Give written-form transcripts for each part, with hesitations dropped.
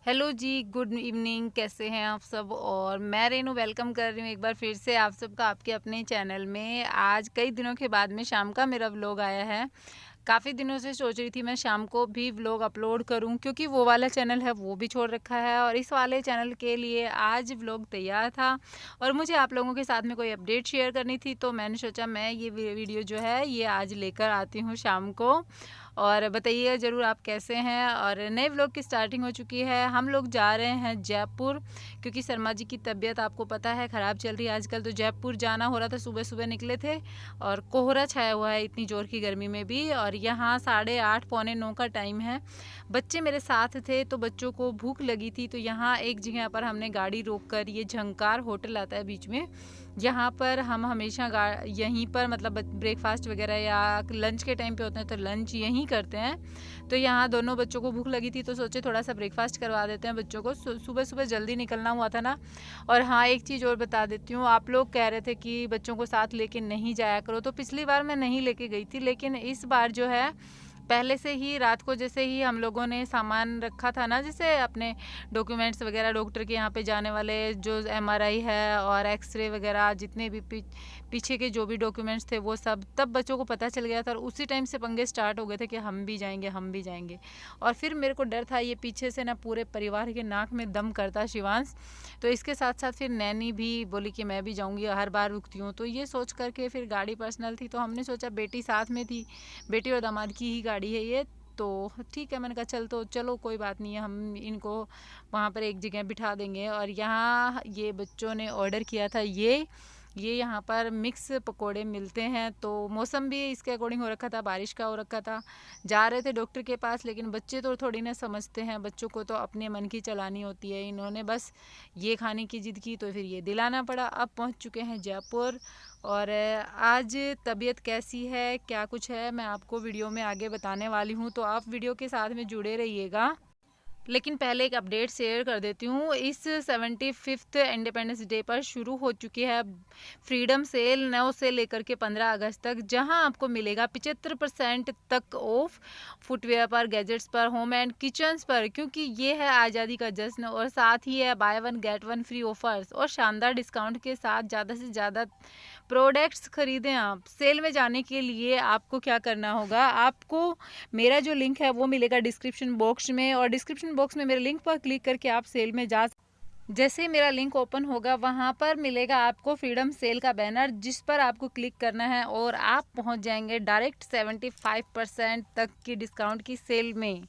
Hello जी, good evening. कैसे हैं आप सब? और मैं रेनू वेलकम कर रही हूँ एक बार फिर से आप सबका आपके अपने चैनल में। आज कई दिनों के बाद में शाम का मेरा व्लॉग आया है। काफ़ी दिनों से सोच रही थी मैं शाम को भी व्लॉग अपलोड करूं, क्योंकि वो वाला चैनल है वो भी छोड़ रखा है और इस वाले चैनल के लिए आज व्लॉग तैयार था और मुझे आप लोगों के साथ में कोई अपडेट शेयर करनी थी। तो मैंने सोचा मैं ये वीडियो जो है ये आज लेकर आती हूँ शाम को। और बताइए ज़रूर आप कैसे हैं। और नए व्लॉग की स्टार्टिंग हो चुकी है। हम लोग जा रहे हैं जयपुर, क्योंकि शर्मा जी की तबीयत आपको पता है ख़राब चल रही है आजकल। तो जयपुर जाना हो रहा था, सुबह सुबह निकले थे और कोहरा छाया हुआ है इतनी ज़ोर की गर्मी में भी। और यहाँ 8:30 पौने 9 का टाइम है। बच्चे मेरे साथ थे तो बच्चों को भूख लगी थी, तो यहाँ एक जगह पर हमने गाड़ी रोक कर, ये झंकार होटल आता है बीच में, यहाँ पर हम हमेशा यहीं पर मतलब ब्रेकफास्ट वगैरह या लंच के टाइम पे होते हैं तो लंच यहीं करते हैं। तो यहाँ दोनों बच्चों को भूख लगी थी तो सोचे थोड़ा सा ब्रेकफास्ट करवा देते हैं बच्चों को। सुबह सुबह जल्दी निकलना हुआ था ना। और हाँ, एक चीज़ और बता देती हूँ, आप लोग कह रहे थे कि बच्चों को साथ लेके नहीं जाया करो, तो पिछली बार मैं नहीं लेके गई थी, लेकिन इस बार जो है पहले से ही रात को जैसे ही हम लोगों ने सामान रखा था ना, जैसे अपने डॉक्यूमेंट्स वगैरह, डॉक्टर के यहाँ पे जाने वाले जो एमआरआई है और एक्सरे वगैरह जितने भी पीछे के जो भी डॉक्यूमेंट्स थे वो सब, तब बच्चों को पता चल गया था और उसी टाइम से पंगे स्टार्ट हो गए थे कि हम भी जाएंगे हम भी जाएंगे। और फिर मेरे को डर था ये पीछे से ना पूरे परिवार के नाक में दम करता शिवांश। तो इसके साथ साथ फिर नैनी भी बोली कि मैं भी जाऊँगी, हर बार रुकती हूँ। तो ये सोच करके फिर गाड़ी पर्सनल थी तो हमने सोचा, बेटी साथ में थी, बेटी और दामाद की ही गाड़ी है ये, तो ठीक है। मैंने कहा चल, तो चलो कोई बात नहीं है, हम इनको वहाँ पर एक जगह बिठा देंगे। और यहाँ ये बच्चों ने ऑर्डर किया था ये यहाँ पर मिक्स पकोड़े मिलते हैं। तो मौसम भी इसके अकॉर्डिंग हो रखा था, बारिश का हो रखा था। जा रहे थे डॉक्टर के पास, लेकिन बच्चे तो थोड़ी ना समझते हैं, बच्चों को तो अपने मन की चलानी होती है। इन्होंने बस ये खाने की जिद की तो फिर ये दिलाना पड़ा। अब पहुँच चुके हैं जयपुर। और आज तबीयत कैसी है, क्या कुछ है, मैं आपको वीडियो में आगे बताने वाली हूँ, तो आप वीडियो के साथ में जुड़े रहिएगा। लेकिन पहले एक अपडेट शेयर कर देती हूँ। इस 75th इंडिपेंडेंस डे पर शुरू हो चुकी है फ्रीडम सेल 9 से लेकर के 15 अगस्त तक, जहां आपको मिलेगा 75% तक ऑफ फुटवेयर पर, गैजेट्स पर, होम एंड किचन्स पर, क्योंकि ये है आज़ादी का जश्न। और साथ ही है by one get one free offers और शानदार डिस्काउंट के साथ ज़्यादा से ज़्यादा प्रोडक्ट्स खरीदें। आप सेल में जाने के लिए आपको क्या करना होगा, आपको मेरा जो लिंक है वो मिलेगा डिस्क्रिप्शन बॉक्स में, और डिस्क्रिप्शन बॉक्स में मेरे लिंक पर क्लिक करके आप सेल में जा। जैसे ही मेरा लिंक ओपन होगा वहाँ पर मिलेगा आपको फ्रीडम सेल का बैनर, जिस पर आपको क्लिक करना है और आप पहुँच जाएंगे डायरेक्ट 75% तक की डिस्काउंट की सेल में।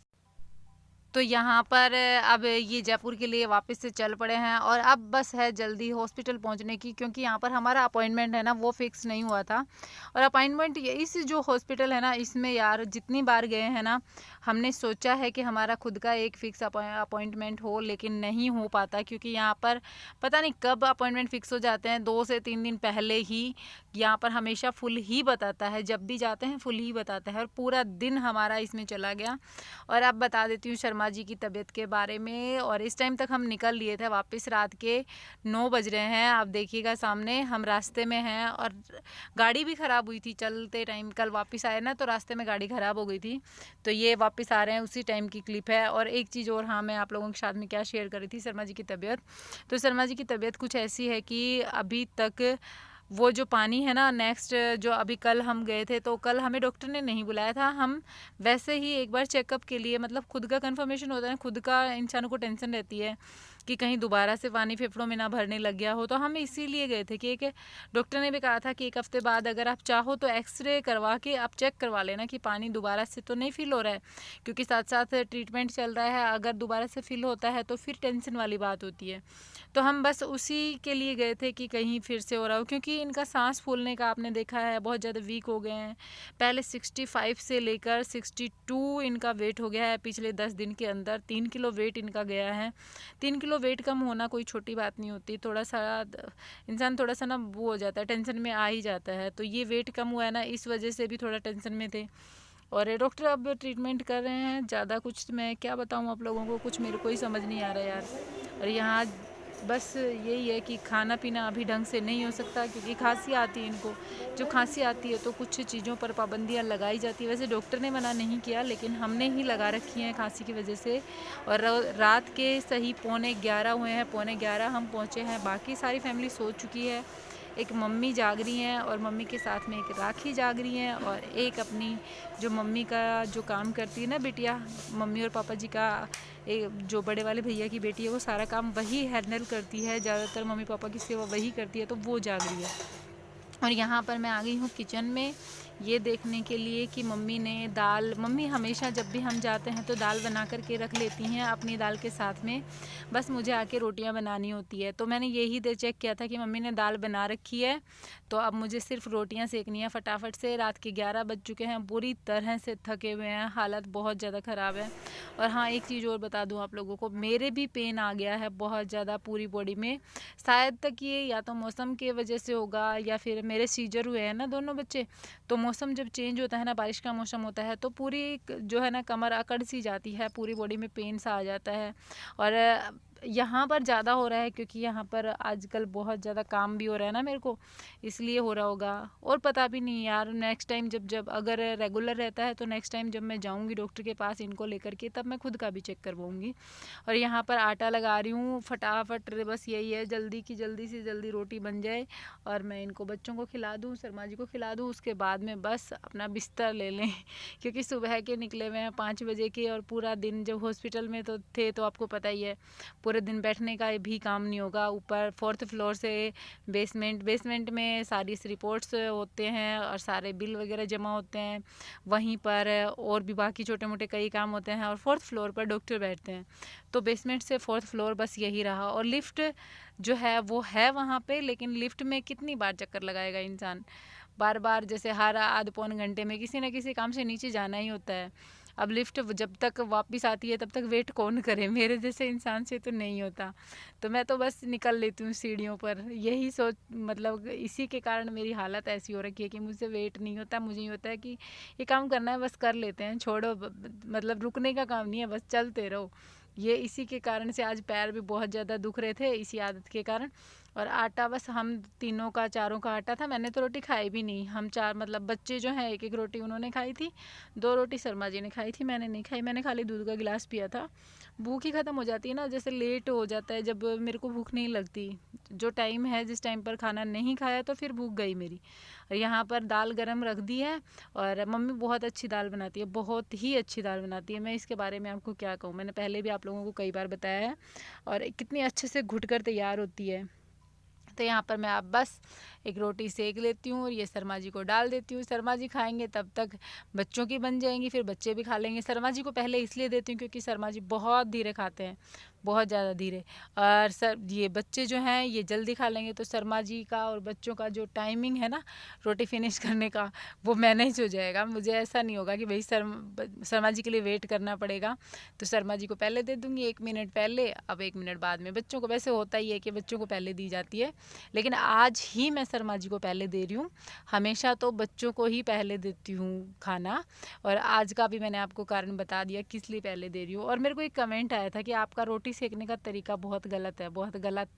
तो यहाँ पर अब ये जयपुर के लिए वापस से चल पड़े हैं और अब बस है जल्दी हॉस्पिटल पहुँचने की, क्योंकि यहाँ पर हमारा अपॉइंटमेंट है ना वो फिक्स नहीं हुआ था। और अपॉइंटमेंट इस जो हॉस्पिटल है ना, इसमें यार जितनी बार गए हैं ना, हमने सोचा है कि हमारा खुद का एक फ़िक्स अपॉइंटमेंट हो, लेकिन नहीं हो पाता, क्योंकि यहाँ पर पता नहीं कब अपॉइंटमेंट फ़िक्स हो जाते हैं, 2 से 3 दिन पहले ही। यहाँ पर हमेशा फुल ही बताता है, जब भी जाते हैं फुल ही बताता है, और पूरा दिन हमारा इसमें चला गया। और अब बता देती हूँ शर्मा जी की तबीयत के बारे में। और इस टाइम तक हम निकल लिए थे वापस, रात के 9 बज रहे हैं। आप देखिएगा सामने हम रास्ते में हैं और गाड़ी भी ख़राब हुई थी चलते टाइम। कल वापस आए ना तो रास्ते में गाड़ी ख़राब हो गई थी, तो ये वापस आ रहे हैं, उसी टाइम की क्लिप है। और एक चीज़ और, हाँ, मैं आप लोगों के साथ में क्या शेयर कर रही थी, शर्मा जी की तबीयत। तो शर्मा जी की तबीयत कुछ ऐसी है कि अभी तक वो जो पानी है ना, नेक्स्ट जो अभी कल हम गए थे तो कल हमें डॉक्टर ने नहीं बुलाया था, हम वैसे ही एक बार चेकअप के लिए, मतलब खुद का कंफर्मेशन होता है, खुद का इंसानों को टेंशन रहती है कि कहीं दोबारा से पानी फेफड़ों में ना भरने लग गया हो। तो हम इसीलिए गए थे कि एक डॉक्टर ने भी कहा था कि 1 हफ्ते बाद अगर आप चाहो तो एक्सरे करवा के आप चेक करवा लेना कि पानी दोबारा से तो नहीं फिल हो रहा है, क्योंकि साथ साथ ट्रीटमेंट चल रहा है। अगर दोबारा से फिल होता है तो फिर टेंशन वाली बात होती है। तो हम बस उसी के लिए गए थे कि कहीं फिर से हो रहा हो, क्योंकि इनका सांस फूलने का आपने देखा है, बहुत ज़्यादा वीक हो गए हैं। पहले 65 से लेकर 62 इनका वेट हो गया है पिछले 10 दिन के अंदर। 3 किलो वेट इनका गया है। 3 किलो वेट कम होना कोई छोटी बात नहीं होती, थोड़ा सा इंसान थोड़ा सा ना वो हो जाता है, टेंशन में आ ही जाता है। तो ये वेट कम हुआ है ना, इस वजह से भी थोड़ा टेंशन में थे। और ये डॉक्टर अब ट्रीटमेंट कर रहे हैं। ज़्यादा कुछ मैं क्या बताऊँ आप लोगों को, कुछ मेरे को ही समझ नहीं आ रहा यार। और यहाँ बस यही है कि खाना पीना अभी ढंग से नहीं हो सकता क्योंकि खांसी आती है इनको। जो खांसी आती है तो कुछ चीज़ों पर पाबंदियाँ लगाई जाती है। वैसे डॉक्टर ने मना नहीं किया लेकिन हमने ही लगा रखी हैं खांसी की वजह से। और रात के सही 11:45 हुए हैं, 11:45 हम पहुँचे हैं, बाकी सारी फैमिली सो चुकी है। एक मम्मी जाग रही हैं और मम्मी के साथ में एक राखी जाग रही हैं और एक अपनी जो मम्मी का जो काम करती है ना बिटिया, मम्मी और पापा जी का जो बड़े वाले भैया की बेटी है वो सारा काम वही हैंडल करती है, ज़्यादातर मम्मी पापा की सेवा वही करती है, तो वो जाग रही है। और यहाँ पर मैं आ गई हूँ किचन में ये देखने के लिए कि मम्मी ने दाल, मम्मी हमेशा जब भी हम जाते हैं तो दाल बना कर के रख लेती हैं अपनी दाल के साथ में, बस मुझे आके रोटियां बनानी होती है। तो मैंने यही दे चेक किया था कि मम्मी ने दाल बना रखी है, तो अब मुझे सिर्फ रोटियां सेकनी है फटाफट से। रात के 11 बज चुके हैं, पूरी तरह से थके हुए हैं, हालत बहुत ज़्यादा ख़राब है। और हाँ, एक चीज़ और बता दूँ आप लोगों को, मेरे भी पेन आ गया है बहुत ज़्यादा पूरी बॉडी में। शायद तक ये या तो मौसम के वजह से होगा या फिर मेरे सीजर हुए हैं ना दोनों बच्चे, तो मौसम जब चेंज होता है ना, बारिश का मौसम होता है, तो पूरी जो है ना कमर अकड़ सी जाती है, पूरी बॉडी में पेन सा आ जाता है। और यहाँ पर ज़्यादा हो रहा है क्योंकि यहाँ पर आजकल बहुत ज़्यादा काम भी हो रहा है ना मेरे को, इसलिए हो रहा होगा। और पता भी नहीं यार, नेक्स्ट टाइम जब जब अगर रेगुलर रहता है तो नेक्स्ट टाइम जब मैं जाऊँगी डॉक्टर के पास इनको लेकर के, तब मैं खुद का भी चेक करवाऊँगी। और यहाँ पर आटा लगा रही हूँ फटाफट, बस यही है जल्दी की जल्दी से जल्दी रोटी बन जाए और मैं इनको बच्चों को खिला दूँ, शर्मा जी को खिला दूँ, उसके बाद में बस अपना बिस्तर ले लें क्योंकि सुबह के निकले हुए हैं 5 बजे के, और पूरा दिन जब हॉस्पिटल में तो थे तो आपको पता ही है पूरे दिन बैठने का भी काम नहीं होगा। ऊपर 4th फ्लोर से बेसमेंट में सारी रिपोर्ट्स होते हैं और सारे बिल वगैरह जमा होते हैं वहीं पर, और भी बाकी छोटे मोटे कई काम होते हैं, और 4th फ्लोर पर डॉक्टर बैठते हैं। तो बेसमेंट से 4th फ्लोर बस यही रहा, और लिफ्ट जो है वो है वहाँ पे, लेकिन लिफ्ट में कितनी बार चक्कर लगाएगा इंसान, बार बार जैसे हर आध पौन घंटे में किसी न किसी काम से नीचे जाना ही होता है। अब लिफ्ट जब तक वापस आती है तब तक वेट कौन करे, मेरे जैसे इंसान से तो नहीं होता। तो मैं तो बस निकल लेती हूँ सीढ़ियों पर, यही सोच, मतलब इसी के कारण मेरी हालत ऐसी हो रखी है कि मुझसे वेट नहीं होता। मुझे ये होता है कि ये काम करना है बस कर लेते हैं, छोड़ो, मतलब रुकने का काम नहीं है, बस चलते रहो। ये इसी के कारण से आज पैर भी बहुत ज़्यादा दुख रहे थे इसी आदत के कारण। और आटा बस हम तीनों का, चारों का आटा था, मैंने तो रोटी खाई भी नहीं। हम चार, मतलब बच्चे जो हैं एक एक रोटी उन्होंने खाई थी, 2 रोटी शर्मा जी ने खाई थी, मैंने नहीं खाई, मैंने खाली दूध का गिलास पिया था। भूख ही ख़त्म हो जाती है ना, जैसे लेट हो जाता है जब मेरे को भूख नहीं लगती, जो टाइम है जिस टाइम पर खाना नहीं खाया तो फिर भूख गई मेरी। और यहाँ पर दाल गरम रख दी है, और मम्मी बहुत अच्छी दाल बनाती है, बहुत ही अच्छी दाल बनाती है। मैं इसके बारे में आपको क्या कहूँ, मैंने पहले भी आप लोगों को कई बार बताया है, और कितनी अच्छे से घुट कर तैयार होती है। तो यहाँ पर मैं अब बस एक रोटी सेक लेती हूँ और ये शर्मा जी को डाल देती हूँ। शर्मा जी खाएंगे तब तक बच्चों की बन जाएंगी, फिर बच्चे भी खा लेंगे। शर्मा जी को पहले इसलिए देती हूँ क्योंकि शर्मा जी बहुत धीरे खाते हैं, बहुत ज़्यादा धीरे, और ये बच्चे जो हैं ये जल्दी खा लेंगे। तो शर्मा जी का और बच्चों का जो टाइमिंग है ना रोटी फिनिश करने का, वो मैनेज हो जाएगा। मुझे ऐसा नहीं होगा कि भाई शर्मा जी के लिए वेट करना पड़ेगा। तो शर्मा जी को पहले दे दूँगी 1 मिनट पहले, अब 1 मिनट बाद में बच्चों को। वैसे होता ही है कि बच्चों को पहले दी जाती है, लेकिन आज ही मैं शर्मा जी को पहले दे रही हूँ। हमेशा तो बच्चों को ही पहले देती हूँ खाना, और आज का भी मैंने आपको कारण बता दिया किस लिए पहले दे रही हूँ। और मेरे को एक कमेंट आया था कि आपका रोटी सेकने का तरीका बहुत गलत है, बहुत गलत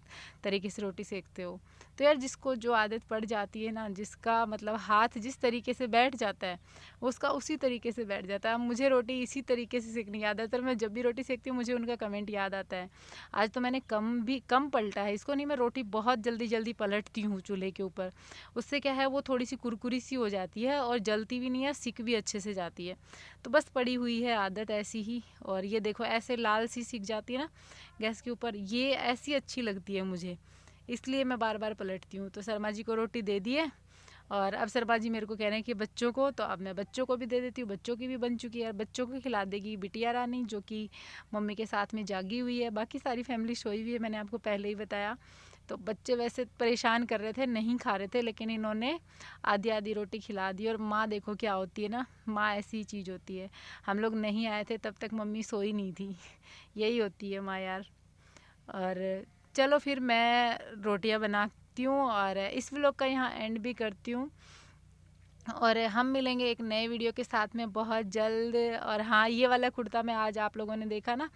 तरीके से रोटी सेकते हो। तो यार, जिसको जो आदत पड़ जाती है ना, जिसका मतलब हाथ जिस तरीके से बैठ जाता है उसका उसी तरीके से बैठ जाता है। मुझे रोटी इसी तरीके से सेकने की आदत है, मैं जब भी रोटी सेकती हूँ मुझे उनका कमेंट याद आता है। आज तो मैंने कम पलटा है इसको, नहीं, मैं रोटी बहुत जल्दी पलटती हूँ चूल्हे के ऊपर। उससे क्या है, वो थोड़ी सी कुरकुरी सी हो जाती है और जलती भी नहीं है, सिक भी अच्छे से जाती है। तो बस पड़ी हुई है आदत ऐसी ही। और ये देखो ऐसे लाल सी सिक जाती है ना गैस के ऊपर, ये ऐसी अच्छी लगती है मुझे, इसलिए मैं बार बार पलटती हूँ। तो शर्मा जी को रोटी दे दी है, और अब शर्मा जी मेरे को कह रहे हैं कि बच्चों को, तो अब मैं बच्चों को भी दे देती हूँ। बच्चों की भी बन चुकी है, बच्चों को खिला देगी बिटिया रानी जो कि मम्मी के साथ में जागी हुई है। बाकी सारी फैमिली सोई हुई है, मैंने आपको पहले ही बताया। तो बच्चे वैसे परेशान कर रहे थे, नहीं खा रहे थे, लेकिन इन्होंने आधी आधी रोटी खिला दी। और माँ देखो क्या होती है ना, माँ ऐसी ही चीज़ होती है। हम लोग नहीं आए थे तब तक मम्मी सोई नहीं थी, यही होती है माँ यार। और चलो फिर मैं रोटियां बनाती हूँ और इस व्लॉग का यहाँ एंड भी करती हूँ। और हम मिलेंगे एक नए वीडियो के साथ में बहुत जल्द। और हाँ, ये वाला कुर्ता मैं आज आप लोगों ने देखा ना,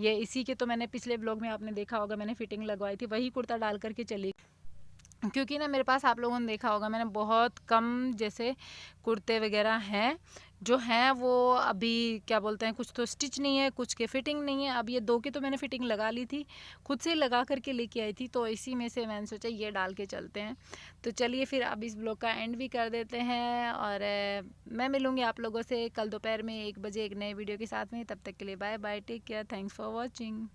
ये इसी के तो मैंने पिछले ब्लॉग में आपने देखा होगा, मैंने फिटिंग लगवाई थी, वही कुर्ता डाल करके चली। क्योंकि ना मेरे पास आप लोगों ने देखा होगा मैंने बहुत कम जैसे कुर्ते वगैरह हैं, जो हैं वो अभी क्या बोलते हैं, कुछ तो स्टिच नहीं है, कुछ के फिटिंग नहीं है। अब ये 2 की तो मैंने फिटिंग लगा ली थी, खुद से लगा करके लेके आई थी, तो इसी में से मैंने सोचा ये डाल के चलते हैं। तो चलिए फिर अब इस ब्लॉग का एंड भी कर देते हैं, और मैं मिलूँगी आप लोगों से कल दोपहर में 1 बजे एक नए वीडियो के साथ में। तब तक के लिए bye bye, take care, thanks for watching.